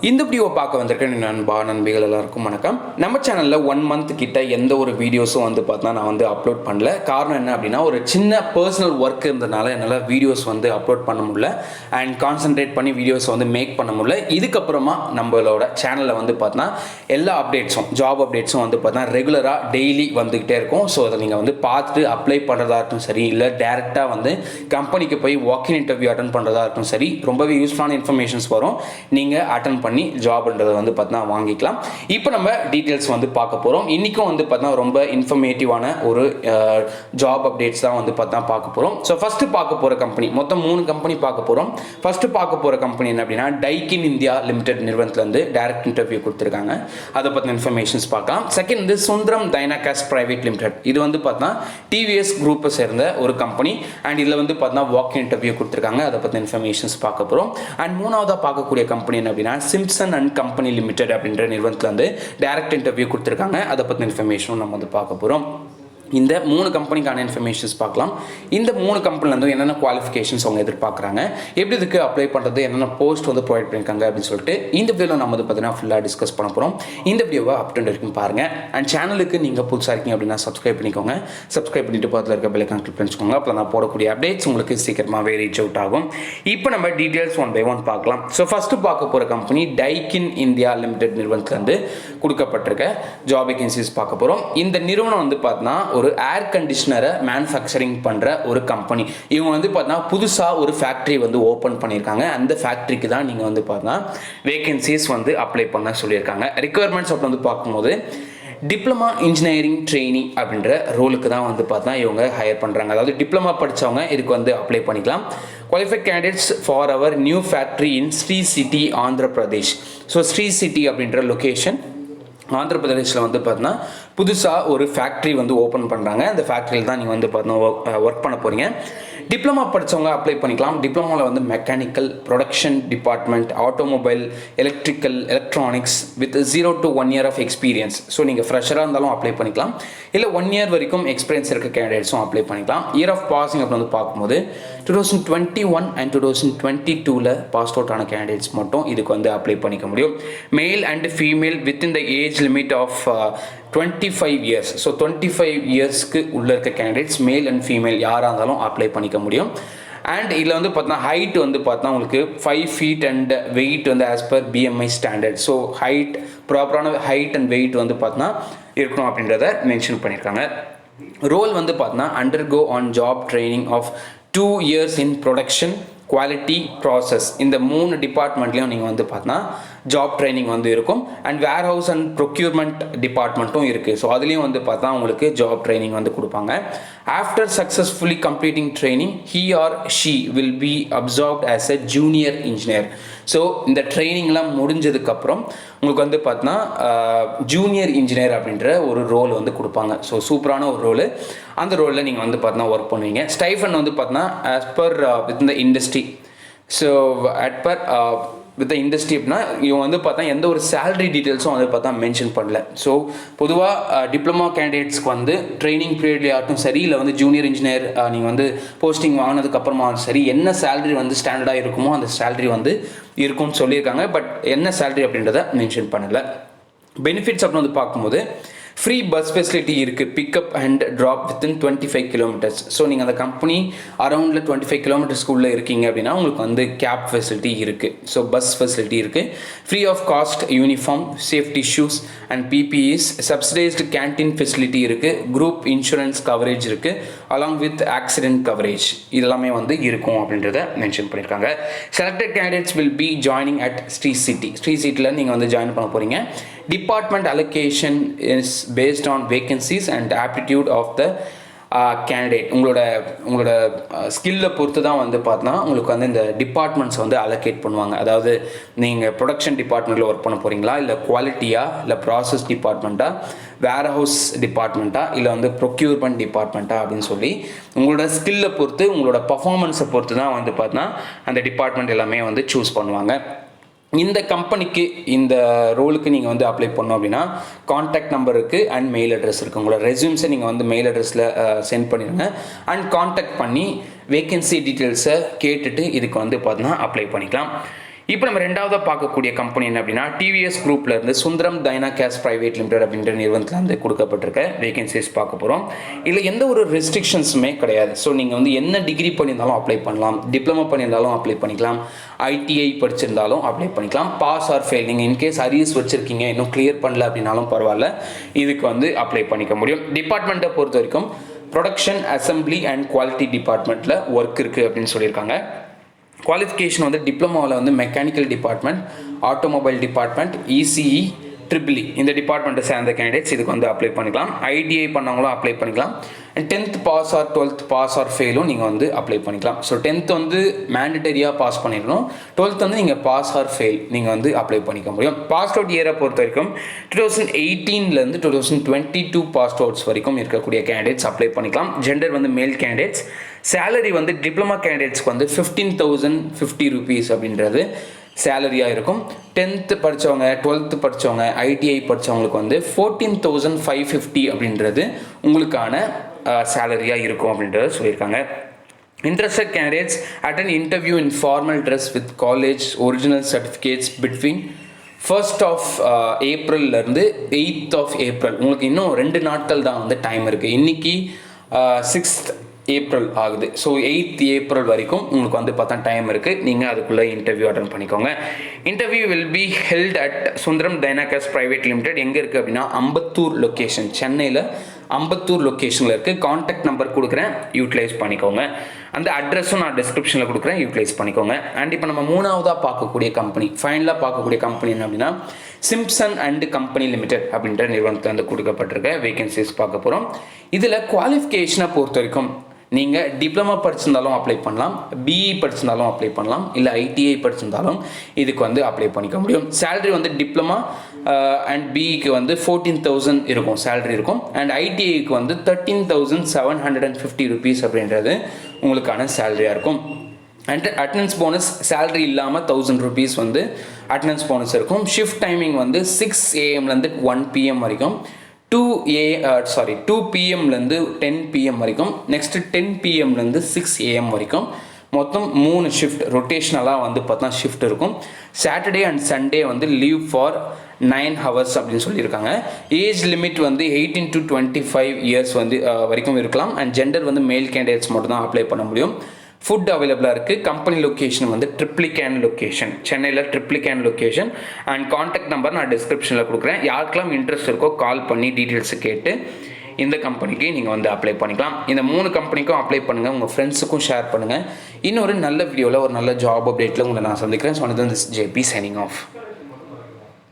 இந்த வீடியோ பார்க்க வந்திருக்கேன் நண்பா நண்பிகள் எல்லாருக்கும் வணக்கம். நம்ம சேனலில் 1 மந்த் கிட்ட எந்த ஒரு வீடியோஸும் நான் அப்லோட் பண்ணல. காரணம் என்ன அப்படின்னா, ஒரு சின்ன பர்சனல் ஒர்க் இருந்ததுனால என்னால் வீடியோஸ் அப்லோட் பண்ண முடியல அண்ட் கான்சென்ட்ரேட் பண்ணி வீடியோஸ் மேக் பண்ண முடியல. இதுக்கப்புறமா நம்மளோட சேனலில் எல்லா அப்டேட்ஸும் ஜாப் அப்டேட்ஸும் ரெகுலராக டெய்லி வந்துக்கிட்டே இருக்கும். ஸோ அதை நீங்கள் பார்த்துட்டு அப்ளை பண்ணுறதா இருக்கட்டும் சரி, இல்லை டேரெக்டாக கம்பெனிக்கு போய் வாக்கின் இன்டர்வியூ அட்டன் பண்ணுறதா இருக்கட்டும் சரி, ரொம்பவே யூஸ்ஃபுல்லான இன்ஃபர்மேஷன்ஸ் வரும். நீங்கள் அட்டன் பண்ணி ஜாப்ன்றதை வாங்கிக்கலாம். இப்போ நம்ம டீட்டெயில்ஸ் பார்க்க போகிறோம். இன்றைக்கும் ரொம்ப இன்ஃபர்மேட்டிவான ஒரு ஜாப் அப்டேட்ஸ் தான் பார்க்க போகிறோம். ஸோ ஃபஸ்ட்டு பார்க்க போகிற கம்பெனி, மொத்தம் 3 கம்பெனி பார்க்க போகிறோம். ஃபஸ்ட்டு பார்க்க போகிற கம்பெனி என்ன அப்படின்னா, டைக்கின் இந்தியா லிமிடெட் நிறுவனத்துலேருந்து டைரக்ட் இன்டர்வியூ கொடுத்துருக்காங்க. அதை பற்றின இன்ஃபர்மேஷன்ஸ் பார்க்கலாம். Second Sundaram Dynacast private limited. இது டிவிஎஸ் குரூப்பை சேர்ந்த ஒரு கம்பெனி அண்ட் இதில் வாக்கின் இன்டர்வியூ கொடுத்துருக்காங்க. அதை பற்றின இன்ஃபர்மேஷன்ஸ் பார்க்க போகிறோம். அண்ட் மூணாவதாக பார்க்கக்கூடிய கம்பெனி என்ன அப்படின்னா, சிம்சன் அண்ட் கம்பெனி லிமிடெட் அப்படின்ற நிறுவனத்தில் டைரக்ட் இன்டர்வியூ கொடுத்துருக்காங்க. அதை பற்றின இன்ஃபர்மேஷனும் நம்ம பார்க்க போகிறோம். இந்த 3 கம்பெனிக்கான இன்ஃபர்மேஷன்ஸ் பார்க்கலாம். இந்த 3 கம்பெனிலேருந்து என்னென்ன குவாலிஃபிகேஷன்ஸ் அவங்க எதிர்பார்க்குறாங்க, எப்படி இதுக்கு அப்ளை பண்ணுறது, என்னென்ன போஸ்ட் ப்ரொவைட் பண்ணியிருக்காங்க அப்படின்னு சொல்லிட்டு இந்த வீடியோவில் நம்ம ஃபுல்லாக டிஸ்கஸ் பண்ண போகிறோம். இந்த வீடியோவை அப் டு வரைக்கும் பாருங்கள். அண்ட் சேனலுக்கு நீங்கள் புதுசாக இருக்கீங்க அப்படின்னா சப்ஸ்கிரைப் பண்ணிக்கோங்க. சப்ஸ்கிரைப் பண்ணிட்டு பக்கத்தில் இருக்க பெல் ஐகான் கிளிக் பண்ணிக்கோங்க. அப்போ நான் போடக்கூடிய அப்டேட்ஸ் உங்களுக்கு சீக்கிரமாகவே ரீச் அவுட் ஆகும். இப்போ நம்ம டீட்டெயில்ஸ் 1 by 1 பார்க்கலாம். ஸோ ஃபஸ்ட்டு பார்க்க போகிற கம்பெனி டைக்கின் இந்தியா லிமிடெட் நிறுவனத்துலேருந்து கொடுக்கப்பட்டிருக்க ஜாப் வேகன்சிஸ் பார்க்க போகிறோம். இந்த நிறுவனம் பார்த்தீங்கன்னா ஒரு ஏர் கண்டிஷனரை மேனுஃபேக்சரிங் பண்ணுற ஒரு கம்பெனி. இவங்க புதுசாக ஒரு ஃபேக்ட்ரி ஓப்பன் பண்ணியிருக்காங்க. அந்த ஃபேக்ட்ரிக்கு தான் நீங்கள் வேகன்சிஸ் அப்ளை பண்ண சொல்லியிருக்காங்க. ரிக்குவயர்மெண்ட்ஸ் அப்படி பார்க்கும்போது டிப்ளமா இன்ஜினியரிங் ட்ரெயினிங் அப்படின்ற ரோலுக்கு தான் இவங்க ஹையர் பண்ணுறாங்க. அதாவது டிப்ளமா படித்தவங்க இதுக்கு அப்ளை பண்ணிக்கலாம். Qualified candidates for our new factory in Sri City Andhra Pradesh. So Sri City அப்படின்ற லொக்கேஷன் ஆந்திர பிரதேஷில் புதுசாக ஒரு ஃபேக்ட்ரி ஓப்பன் பண்ணுறாங்க. அந்த ஃபேக்ட்ரியில் தான் நீங்கள் ஒர்க் பண்ண போகிறீங்க. டிப்ளமா படித்தவங்க அப்ளை பண்ணிக்கலாம். டிப்ளமாவில் mechanical, production department, automobile, electrical, electronics with 0 to 1 year of experience. So நீங்கள் ஃப்ரெஷராக இருந்தாலும் அப்ளை பண்ணிக்கலாம். இல்லை 1 year வரைக்கும் எக்ஸ்பீரியன்ஸ் இருக்க கேண்டிடேட்ஸும் அப்ளை பண்ணிக்கலாம். இயர் ஆஃப் பாசிங் அப்படி பார்க்கும்போது 2021 அண்ட் 2022 பாஸ் அவுட் ஆன கேண்டிடேட்ஸ் மட்டும் இதுக்கு அப்ளை பண்ணிக்க முடியும். Male and female within the age limit of 25 years. So 25 yearsக்கு உள்ள இருக்க கேண்டிடேட்ஸ் மேல் அண்ட் ஃபீமேல் யாராக இருந்தாலும் அப்ளை பண்ணிக்க முடியும். அண்ட் இதில் ஹைட் உங்களுக்கு 5 feet and weight as per BMI standard. So height, ப்ராப்பரான ஹைட் அண்ட் வெயிட் இருக்கணும் அப்படின்றத மென்ஷன் பண்ணியிருக்காங்க. Role undergo on job training of 2 years in production, quality, process. இந்த 3 டிபார்ட்மெண்ட்லேயும் நீங்கள் ஜாப் ட்ரைனிங் இருக்கும். And warehouse and procurement டிபார்ட்மெண்ட்டும் இருக்குது. ஸோ அதுலேயும் உங்களுக்கு ஜாப் ட்ரைனிங் கொடுப்பாங்க. After successfully completing training, he or she will be absorbed as a junior engineer. So இந்த ட்ரைனிங்லாம் முடிஞ்சதுக்கப்புறம் உங்களுக்கு ஜூனியர் இன்ஜினியர் அப்படின்ற ஒரு ரோல் கொடுப்பாங்க. ஸோ சூப்பரான ஒரு ரோல். அந்த ரோலில் நீங்கள் ஒர்க் பண்ணுவீங்க. ஸ்டைஃபன் ஆஸ் பர் வித் இந்த industry. So at per with industry அப்படின்னா இவங்க எந்த ஒரு சேலரி டீட்டெயில்ஸும் மென்ஷன் பண்ணல. ஸோ பொதுவாக டிப்ளமா கேண்டிடேட்ஸ்க்கு ட்ரைனிங் பீரியட்லேயே ஆகட்டும் சரி, இல்லை ஜூனியர் இன்ஜினியர் நீங்கள் போஸ்டிங் வாங்கினதுக்கப்புறமா சரி, என்ன சேலரி ஸ்டாண்டர்டாக இருக்குமோ அந்த சேலரி இருக்கும்னு சொல்லியிருக்காங்க. பட் என்ன சேலரி அப்படின்றத மென்ஷன் பண்ணலை. பெனிஃபிட்ஸ் அப்படின்னு பார்க்கும்போது ஃப்ரீ பஸ் ஃபெசிலிட்டி இருக்குது. Pickup and drop within 25 kilometers. So நீங்கள் அந்த கம்பெனி அரௌண்டில் 25 kilometersக்குள்ளே இருக்கீங்க அப்படின்னா உங்களுக்கு கேப் ஃபெசிலிட்டி இருக்குது. ஸோ பஸ் ஃபெசிலிட்டி இருக்குது. Free of cost uniform, safety shoes and PPEs, subsidized canteen facility இருக்குது. குரூப் இன்சூரன்ஸ் கவரேஜ் இருக்குது. அலாங் வித் ஆக்சிடென்ட் கவரேஜ் இதெல்லாமே இருக்கும் அப்படின்றத மென்ஷன் பண்ணியிருக்காங்க. Selected candidates will be joining at Sri City. ஸ்ரீ சிட்டியில் நீங்கள் ஜாயின் பண்ண போகிறீங்க. Department allocation is based on vacancies and aptitude of the candidate. உங்களோட ஸ்கில்லை பொறுத்து தான் உங்களுக்கு இந்த டிபார்ட்மெண்ட்ஸ் அலோகேட் பண்ணுவாங்க. அதாவது நீங்கள் ப்ரொடக்ஷன் டிபார்ட்மெண்ட்டில் ஒர்க் பண்ண போகிறீங்களா, இல்லை குவாலிட்டியா, இல்லை ப்ராசஸ் டிபார்ட்மெண்ட்டா, வேர் ஹவுஸ் டிபார்ட்மெண்ட்டா, இல்லை ப்ரொக்யூர்மெண்ட் டிபார்ட்மெண்ட்டா அப்படின்னு சொல்லி உங்களோட ஸ்கில்லை பொறுத்து, உங்களோட பர்ஃபார்மன்ஸை பொறுத்து தான் அந்த டிபார்ட்மெண்ட் எல்லாமே சூஸ் பண்ணுவாங்க. இந்த கம்பெனிக்கு இந்த ரோலுக்கு நீங்கள் அப்ளை பண்ணோம் அப்படின்னா காண்டாக்ட் நம்பர் இருக்குது அண்ட் மெயில் அட்ரஸ் இருக்குது. உங்களோட ரெஸ்யூம்ஸை நீங்கள் மெயில் அட்ரஸில் சென்ட் பண்ணிடுங்க. அண்ட் காண்டாக்ட் பண்ணி வேகன்சி டீட்டெயில்ஸை கேட்டுட்டு இதுக்கு அப்ளை பண்ணிக்கலாம். இப்போ நம்ம ரெண்டாவது பார்க்கக்கூடிய கம்பெனி என்ன அப்படின்னா டிவிஎஸ் குரூப்ல இருந்து சுந்தரம் டைனாகாஸ்ட் பிரைவேட் லிமிடெட் அப்படின்ற நிறுவனத்தில் வந்து கொடுக்கப்பட்டிருக்க வேகன்சிஸ் பார்க்க போகிறோம். இதில் எந்த ஒரு ரெஸ்ட்ரிக்ஷன்ஸுமே கிடையாது. ஸோ நீங்கள் வந்து என்ன டிகிரி பண்ணியிருந்தாலும் அப்ளை பண்ணலாம், டிப்ளமோ பண்ணியிருந்தாலும் அப்ளை பண்ணிக்கலாம், ஐடிஐ படிச்சிருந்தாலும் அப்ளை பண்ணிக்கலாம், பாஸ் ஆர் ஃபெயில். நீங்கள் இன்கேஸ் அரியர்ஸ் வச்சுருக்கீங்க இன்னும் கிளியர் பண்ணல அப்படின்னாலும் பரவாயில்ல, இதுக்கு வந்து அப்ளை பண்ணிக்க முடியும். டிபார்ட்மெண்ட்டை பொறுத்த வரைக்கும் ப்ரொடக்ஷன், அசம்பிளி அண்ட் குவாலிட்டி டிபார்ட்மெண்ட்டில் ஒர்க் இருக்குது அப்படின்னு சொல்லியிருக்காங்க. குவாலிஃபிகேஷன் வந்து டிப்ளமோவில் வந்து mechanical department, automobile department, ECE, triple E இந்த டிபார்ட்மெண்ட்டை சேர்ந்த கேண்டிடேட்ஸ் இதுக்கு வந்து அப்ளை பண்ணிக்கலாம். ஐடிஐ பண்ணவங்களும் அப்ளை பண்ணிக்கலாம். 10th pass or 12th pass or ஃபெயிலும் நீங்கள் வந்து அப்ளை பண்ணிக்கலாம். ஸோ 10th வந்து மேண்டட்டரியாக பாஸ் பண்ணிடணும், 12th வந்து நீங்கள் பாஸ் ஆர் ஃபெயில் நீங்கள் வந்து அப்ளை பண்ணிக்க முடியும். பாஸ்ட் அவுட் இயரை பொறுத்த வரைக்கும் 2018 2022 பாஸ்ட் அவுட்ஸ் வரைக்கும் இருக்கக்கூடிய கேண்டிடேட்ஸ் அப்ளை பண்ணிக்கலாம். ஜெண்டர் வந்து மேல் கேண்டிடேட்ஸ். சேலரி வந்து டிப்ளமா கேண்டிடேட்ஸ்க்கு வந்து 15,050 rupees அப்படின்றது சேலரியாக இருக்கும். 10th படித்தவங்க, 12th படித்தவங்க, ஐடிஐ படித்தவங்களுக்கு வந்து 14,550 அப்படின்றது உங்களுக்கான சேலரியாக இருக்கும் அப்படின்றத சொல்லியிருக்காங்க. Interested candidates attend interview in formal dress with college original certificates between 1st of April இருந்து 8th of April. உங்களுக்கு இன்னும் 2 நாட்கள் தான் வந்து டைம் இருக்குது. இன்றைக்கி 6th April ஆகுது. ஸோ 8th April வரைக்கும் உங்களுக்கு வந்து பார்த்தா டைம் இருக்குது. நீங்கள் அதுக்குள்ளே இன்டர்வியூ அட்டன் பண்ணிக்கோங்க. Interview will be held at Sundaram Dynacast private limited. எங்கே இருக்குது அப்படின்னா அம்பத்தூர் லொக்கேஷன், சென்னையில் அம்பத்தூர் லொக்கேஷனில் இருக்குது. கான்டாக்ட் நம்பர் கொடுக்குறேன், யூட்டிலைஸ் பண்ணிக்கோங்க. அந்த அட்ரஸும் நான் டிஸ்கிரிப்ஷனில் கொடுக்குறேன், யூட்டிலைஸ் பண்ணிக்கோங்க. அண்ட் இப்போ நம்ம மூணாவதாக பார்க்கக்கூடிய கம்பெனி, ஃபைனலாக பார்க்கக்கூடிய கம்பெனி என்ன அப்படின்னா சிம்சன் அண்ட் கம்பெனி லிமிடெட் அப்படின்ற நிறுவனத்தில் வந்து கொடுக்கப்பட்டிருக்க வேகன்சிஸ் பார்க்க போகிறோம். இதில் குவாலிஃபிகேஷனை பொறுத்த வரைக்கும் நீங்கள் டிப்ளமா படிச்சிருந்தாலும் அப்ளை பண்ணலாம், பிஇ படிச்சிருந்தாலும் அப்ளை பண்ணலாம், இல்லை ஐடிஐ படிச்சிருந்தாலும் இதுக்கு வந்து அப்ளை பண்ணிக்க முடியும். சேலரி வந்து டிப்ளமா அண்ட் பிஇக்கு வந்து 14,000 இருக்கும் சேலரி இருக்கும். அண்ட் ஐடிஐக்கு வந்து 13,750 rupees அப்படின்றது உங்களுக்கான சேலரியாக இருக்கும். அண்ட் அட்டண்டன்ஸ் போனஸ் சேலரி இல்லாமல் 1,000 rupees வந்து அட்டண்டன்ஸ் போனஸ் இருக்கும். ஷிஃப்ட் டைமிங் வந்து 6 AM - 1 PM வரைக்கும், 2 PM 10 PM வரைக்கும், நெக்ஸ்ட்டு 10 PM 6 AM வரைக்கும். மொத்தம் 3 ஷிஃப்ட் ரொட்டேஷ்னலாக வந்து பார்த்தா ஷிஃப்ட் இருக்கும். சாட்டர்டே அண்ட் சண்டே வந்து லீவ் ஃபார் 9 hours அப்படின்னு சொல்லியிருக்காங்க. ஏஜ் லிமிட் வந்து 18 to 25 years வந்து வரைக்கும் இருக்கலாம். அண்ட் ஜெண்டர் வந்து மேல் கேண்டிடேட்ஸ் மட்டும் தான் அப்ளை பண்ண முடியும். ஃபுட் அவைலபிளாக இருக்குது. கம்பெனி லொக்கேஷன் வந்து ட்ரிப்ளிகேன் லொக்கேஷன், சென்னையில் Triplicane location. And contact number நான் டிஸ்கிரிப்ஷனில் கொடுக்குறேன். யாருக்கெல்லாம் இன்ட்ரெஸ்ட் இருக்கோ கால் பண்ணி டீட்டெயில்ஸு கேட்டு இந்த கம்பெனிக்கு நீங்கள் வந்து அப்ளை பண்ணிக்கலாம். இந்த 3 கம்பெனிக்கும் அப்ளை பண்ணுங்கள், உங்கள் ஃப்ரெண்ட்ஸுக்கும் ஷேர் பண்ணுங்கள். இன்னொரு நல்ல வீடியோவில் ஒரு நல்ல ஜாப் அப்டேட்டில் உங்களை நான் சந்திக்கிறேன். So this JP signing off.